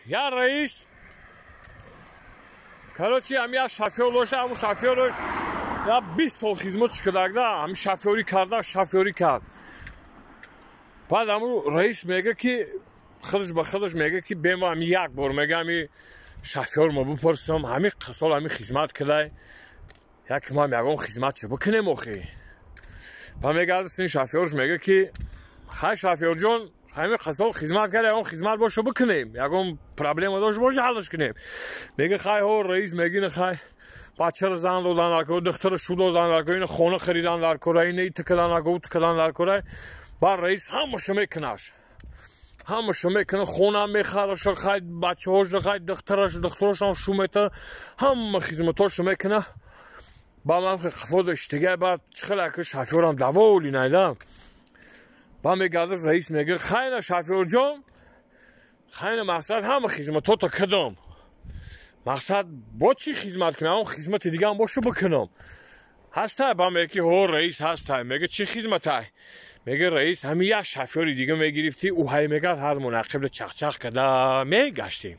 یا رئیس کاروچی همین شافیور داشته، همون شافیورش یا 20 سال خدمتش کرده، همین شافیوری کرده، شافیوری کرد. بعد همون رئیس میگه که خودش به خودش میگه که بیم همین یک بار میگه همین شافیور ما بپرسم همین سال همین خدمت کرده، یک ما میگم خدمت چه بکنیم آخه. بعد میگه این شافیورش میگه که خیلی شافیور جون همین سال خدمت کرده، اون خدمت باشه بکنیم، یکم پرابلم داشت باشه حلش کنیم. میگه خیلی ها رئیس میگه نه خیلی بچه رو زن دادن در کره، دختر شو دادن در کره، خونه خریدن در کره، اینی تکلان در کره، تکلان در کره. بعد رئیس همش میکنش، همش میکنه، خونه میخره، خیلی بچه هاش خیلی دخترش هم شو میته، هم خدمتاش میکنه. با من خودش دیگه بعد چخله که شافیورم دوولی نیدم. با میگرده رئیس میگه خیلی شافیور جان خیلی مقصد همه خدمتو تا کدام مقصد با چی خدمت کنم، اون خدمت دیگه هم باشو بکنم هسته. با میگه هو رئیس هسته. میگه چی خدمته؟ میگه رئیس همین یک شافیوری دیگه میگرفتی او های میگه هر منعقب چخ چخ کده میگشتیم.